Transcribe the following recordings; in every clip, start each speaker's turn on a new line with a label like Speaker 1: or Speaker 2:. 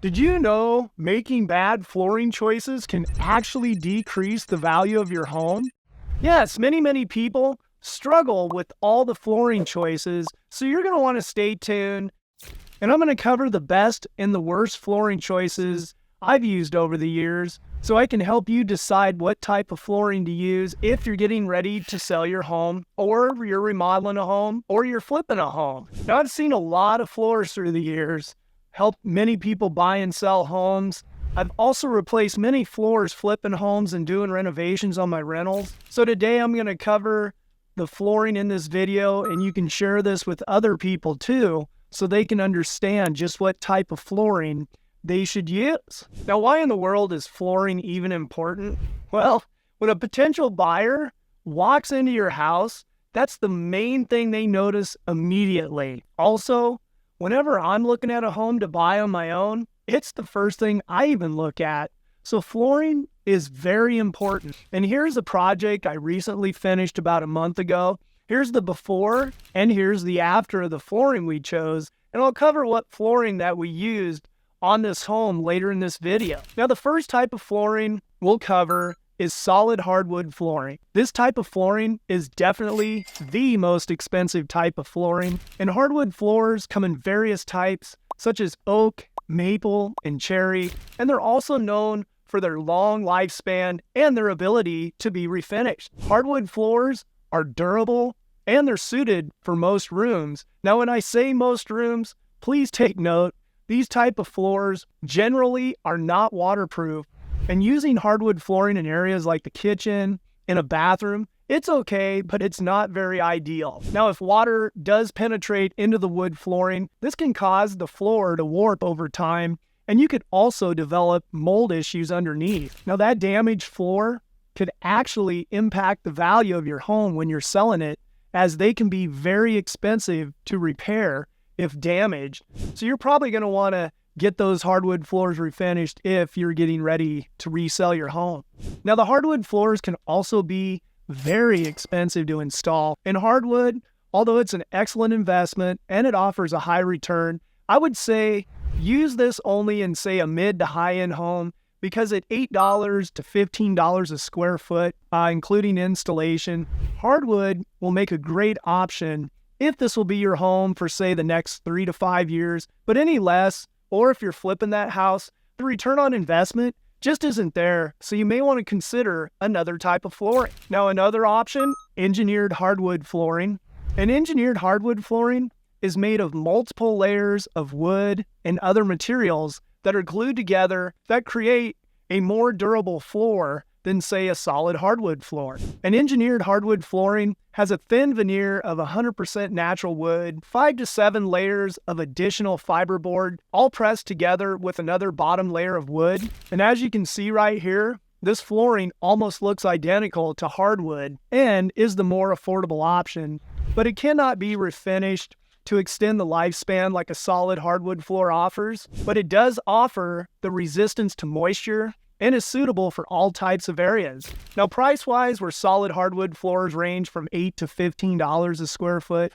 Speaker 1: Did you know making bad flooring choices can actually decrease the value of your home? Yes, many people struggle with all the flooring choices, so you're going to want to stay tuned. And I'm going to cover the best and the worst flooring choices I've used over the years, so I can help you decide what type of flooring to use if you're getting ready to sell your home, or you're remodeling a home, or you're flipping a home. Now, I've seen a lot of floors through the years, help many people buy and sell homes. I've also replaced many floors flipping homes and doing renovations on my rentals. So today I'm going to cover the flooring in this video, and you can share this with other people too, so they can understand just what type of flooring they should use. Now, why in the world is flooring even important? Well, when a potential buyer walks into your house, that's the main thing they notice immediately. Also, whenever I'm looking at a home to buy on my own, it's the first thing I even look at. So flooring is very important. And here's a project I recently finished about a month ago. Here's the before and here's the after of the flooring we chose. And I'll cover what flooring that we used on this home later in this video. Now, the first type of flooring we'll cover is solid hardwood flooring. This type of flooring is definitely the most expensive type of flooring, and hardwood floors come in various types such as oak, maple, and cherry, and they're also known for their long lifespan and their ability to be refinished. Hardwood floors are durable and they're suited for most rooms. Now, when I say most rooms, please take note, these type of floors generally are not waterproof. And using hardwood flooring in areas like the kitchen, in a bathroom, it's okay, but it's not very ideal. Now, if water does penetrate into the wood flooring, this can cause the floor to warp over time, and you could also develop mold issues underneath. Now, that damaged floor could actually impact the value of your home when you're selling it, as they can be very expensive to repair if damaged. So you're probably going to want to get those hardwood floors refinished if you're getting ready to resell your home. Now, the hardwood floors can also be very expensive to install. In hardwood, although it's an excellent investment and it offers a high return, I would say use this only in, say, a mid to high-end home, because at $8 to $15 a square foot, including installation, hardwood will make a great option if this will be your home for, say, the next 3 to 5 years. But any less, or if you're flipping that house, the return on investment just isn't there, so you may want to consider another type of flooring. Now, another option, engineered hardwood flooring. An engineered hardwood flooring is made of multiple layers of wood and other materials that are glued together that create a more durable floor than, say, a solid hardwood floor. An engineered hardwood flooring has a thin veneer of 100% natural wood, 5 to 7 layers of additional fiberboard, all pressed together with another bottom layer of wood. And as you can see right here, this flooring almost looks identical to hardwood and is the more affordable option, but it cannot be refinished to extend the lifespan like a solid hardwood floor offers, but it does offer the resistance to moisture and is suitable for all types of areas. Now, price-wise, where solid hardwood floors range from $8 to $15 a square foot,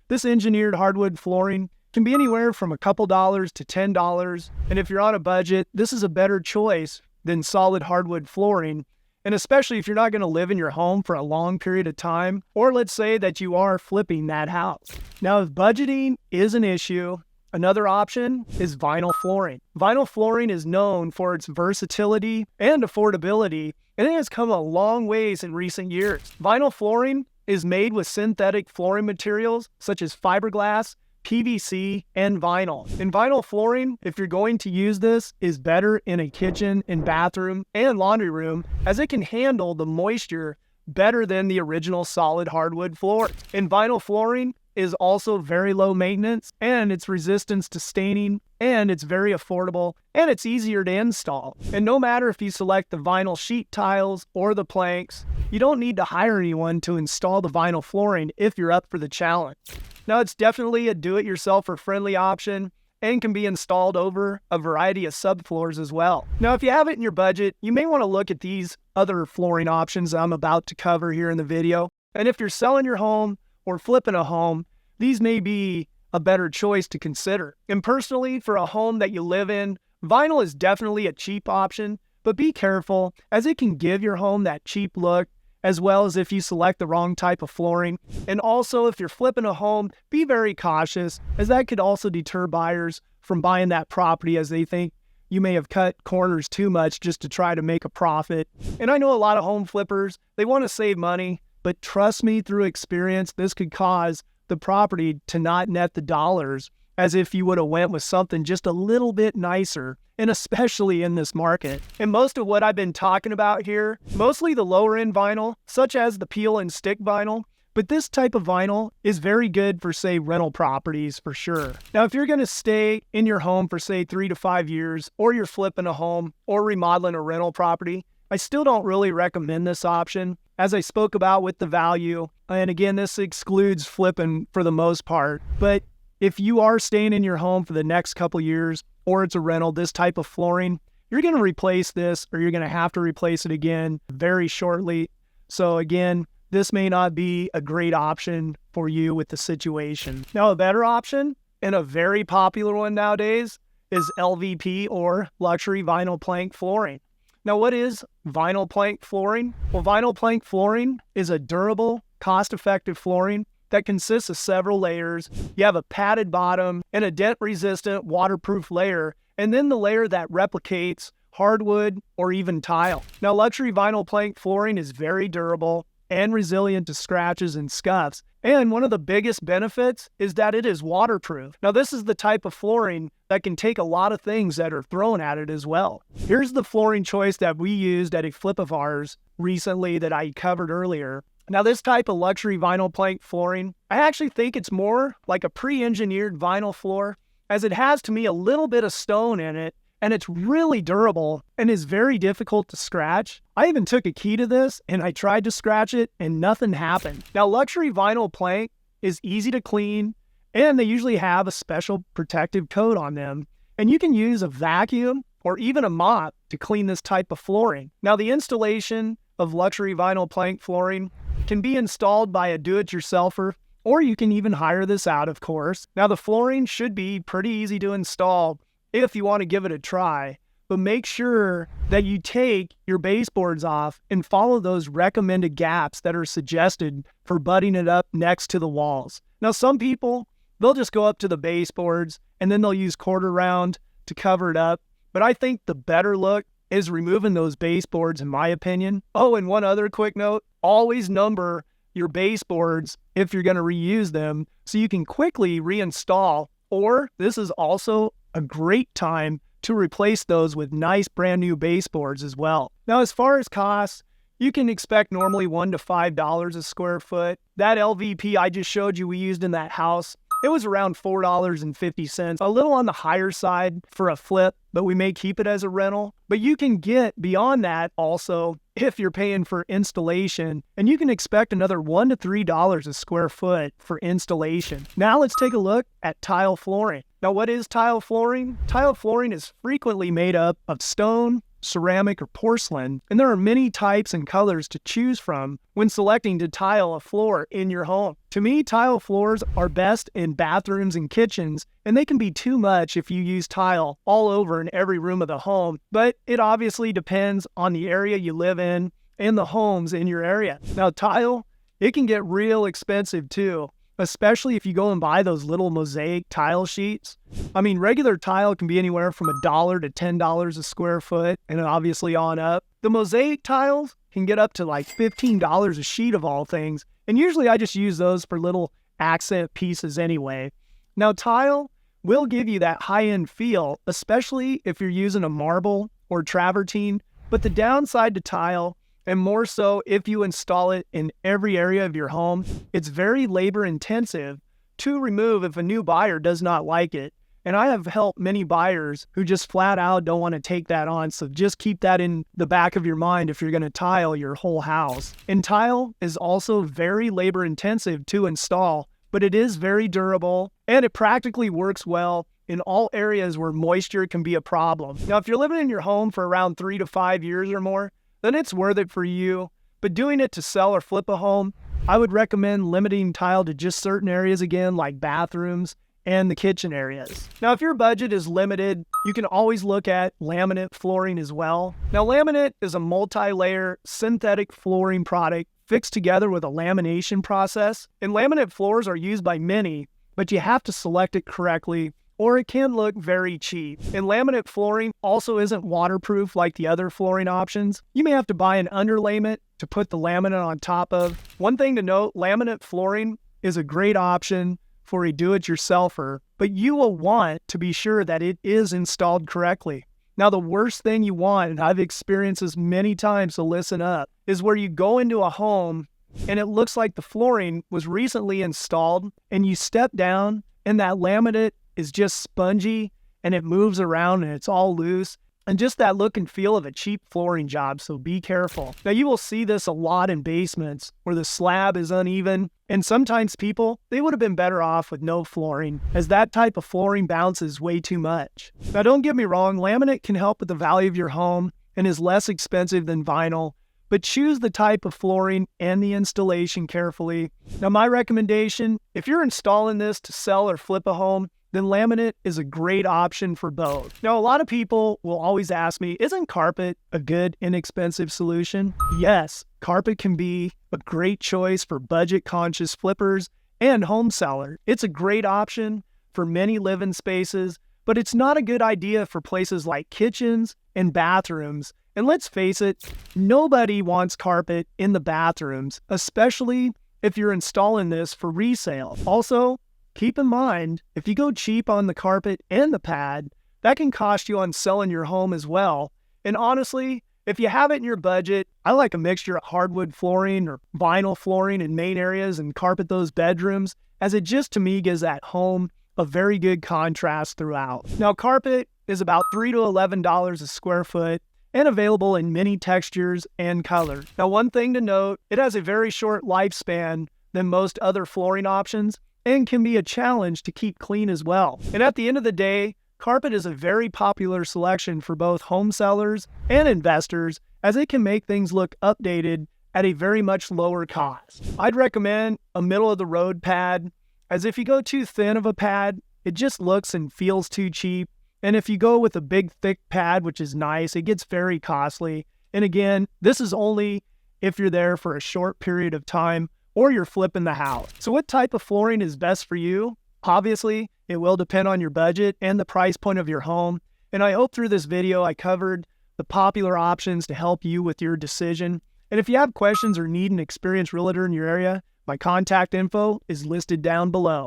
Speaker 1: this engineered hardwood flooring can be anywhere from a couple dollars to $10. And if you're on a budget, this is a better choice than solid hardwood flooring. And especially if you're not going to live in your home for a long period of time, or let's say that you are flipping that house. Now, if budgeting is an issue, another option is vinyl flooring. Vinyl flooring is known for its versatility and affordability, and it has come a long ways in recent years. Vinyl flooring is made with synthetic flooring materials such as fiberglass, PVC, and vinyl. And vinyl flooring, if you're going to use this, is better in a kitchen and bathroom and laundry room, as it can handle the moisture better than the original solid hardwood floor. And vinyl flooring is also very low maintenance, and its resistance to staining, and it's very affordable, and it's easier to install. And no matter if you select the vinyl sheet tiles or the planks, you don't need to hire anyone to install the vinyl flooring if you're up for the challenge. Now, it's definitely a do-it-yourself or friendly option and can be installed over a variety of subfloors as well. Now, if you have it in your budget, you may want to look at these other flooring options I'm about to cover here in the video. And if you're selling your home or flipping a home, these may be a better choice to consider. And personally, for a home that you live in Vinyl is definitely a cheap option, but be careful as it can give your home that cheap look, as well as if you select the wrong type of flooring. And also, if you're flipping a home, be very cautious, as that could also deter buyers from buying that property, as they think you may have cut corners too much just to try to make a profit. And I know a lot of home flippers, they want to save money, but trust me, through experience, this could cause the property to not net the dollars as if you would have went with something just a little bit nicer, and especially in this market. And most of what I've been talking about here, mostly the lower end vinyl, such as the peel and stick vinyl, but this type of vinyl is very good for, say, rental properties for sure. Now, if you're going to stay in your home for, say, 3 to 5 years, or you're flipping a home or remodeling a rental property, I still don't really recommend this option, as I spoke about with the value. And again, this excludes flipping for the most part. But if you are staying in your home for the next couple years, or it's a rental, this type of flooring, you're going to replace this, or you're going to have to replace it again very shortly. So again, this may not be a great option for you with the situation. Now, a better option, and a very popular one nowadays, is LVP, or luxury vinyl plank flooring. Now, what is vinyl plank flooring? Well, vinyl plank flooring is a durable, cost-effective flooring that consists of several layers. You have a padded bottom and a dent-resistant, waterproof layer, and then the layer that replicates hardwood or even tile. Now, luxury vinyl plank flooring is very durable and resilient to scratches and scuffs. And one of the biggest benefits is that it is waterproof. Now, this is the type of flooring that can take a lot of things that are thrown at it as well. Here's the flooring choice that we used at a flip of ours recently that I covered earlier. Now, this type of luxury vinyl plank flooring, I actually think it's more like a pre-engineered vinyl floor, as it has, to me, a little bit of stone in it, and it's really durable and is very difficult to scratch. I even took a key to this and I tried to scratch it and nothing happened. Now, luxury vinyl plank is easy to clean, and they usually have a special protective coat on them. And you can use a vacuum or even a mop to clean this type of flooring. Now, the installation of luxury vinyl plank flooring can be installed by a do-it-yourselfer, or you can even hire this out, of course. Now, the flooring should be pretty easy to install if you want to give it a try, but make sure that you take your baseboards off and follow those recommended gaps that are suggested for butting it up next to the walls. Now, some people, they'll just go up to the baseboards and then they'll use quarter round to cover it up, but I think the better look is removing those baseboards, in my opinion. Oh, and one other quick note, always number your baseboards if you're going to reuse them so you can quickly reinstall, or this is also a great time to replace those with nice brand new baseboards as well. Now, as far as costs, you can expect normally $1 to $5 a square foot. That LVP I just showed you we used in that house, it was around $4.50, a little on the higher side for a flip, but we may keep it as a rental. But you can get beyond that also if you're paying for installation, and you can expect another $1 to $3 a square foot for installation. Now let's take a look at tile flooring. Now, what is tile flooring? Tile flooring is frequently made up of stone, ceramic, or porcelain, and there are many types and colors to choose from when selecting to tile a floor in your home. To me, tile floors are best in bathrooms and kitchens, and they can be too much if you use tile all over in every room of the home, but it obviously depends on the area you live in and the homes in your area. Now, tile, it can get real expensive too, especially if you go and buy those little mosaic tile sheets. I mean, regular tile can be anywhere from $1 to $10 a square foot, and obviously on up. The mosaic tiles can get up to like $15 a sheet of all things, and usually I just use those for little accent pieces anyway. Now, tile will give you that high-end feel, especially if you're using a marble or travertine, but the downside to tile, and more so if you install it in every area of your home, it's very labor intensive to remove if a new buyer does not like it. And I have helped many buyers who just flat out don't want to take that on. So just keep that in the back of your mind if you're going to tile your whole house. And tile is also very labor intensive to install, but it is very durable and it practically works well in all areas where moisture can be a problem. Now, if you're living in your home for around 3 to 5 years or more, then it's worth it for you. But doing it to sell or flip a home, I would recommend limiting tile to just certain areas again, like bathrooms and the kitchen areas. Now, if your budget is limited, you can always look at laminate flooring as well. Now, laminate is a multi-layer synthetic flooring product fixed together with a lamination process. And laminate floors are used by many, but you have to select it correctly or it can look very cheap. And laminate flooring also isn't waterproof like the other flooring options. You may have to buy an underlayment to put the laminate on top of. One thing to note, laminate flooring is a great option for a do-it-yourselfer, but you will want to be sure that it is installed correctly. Now, the worst thing you want, and I've experienced this many times, so listen up, is where you go into a home and it looks like the flooring was recently installed and you step down and that laminate is just spongy and it moves around and it's all loose and just that look and feel of a cheap flooring job, so be careful. Now, you will see this a lot in basements where the slab is uneven, and sometimes people, they would have been better off with no flooring, as that type of flooring bounces way too much. Now, don't get me wrong, laminate can help with the value of your home and is less expensive than vinyl, but choose the type of flooring and the installation carefully. Now, my recommendation, if you're installing this to sell or flip a home, then laminate is a great option for both. Now, a lot of people will always ask me, isn't carpet a good, inexpensive solution? Yes, carpet can be a great choice for budget-conscious flippers and home sellers. It's a great option for many living spaces, but it's not a good idea for places like kitchens and bathrooms. And let's face it, nobody wants carpet in the bathrooms, especially if you're installing this for resale. Also, keep in mind, if you go cheap on the carpet and the pad, that can cost you on selling your home as well. And honestly, if you have it in your budget, I like a mixture of hardwood flooring or vinyl flooring in main areas and carpet those bedrooms, as it just to me gives that home a very good contrast throughout. Now, carpet is about $3 to $11 a square foot and available in many textures and colors. Now, one thing to note, it has a very short lifespan than most other flooring options, and can be a challenge to keep clean as well. And at the end of the day, carpet is a very popular selection for both home sellers and investors, as it can make things look updated at a very much lower cost. I'd recommend a middle-of-the-road pad, as if you go too thin of a pad, it just looks and feels too cheap. And if you go with a big, thick pad, which is nice, it gets very costly. And again, this is only if you're there for a short period of time or you're flipping the house. So what type of flooring is best for you? Obviously, it will depend on your budget and the price point of your home. And I hope through this video I covered the popular options to help you with your decision. And if you have questions or need an experienced realtor in your area, my contact info is listed down below.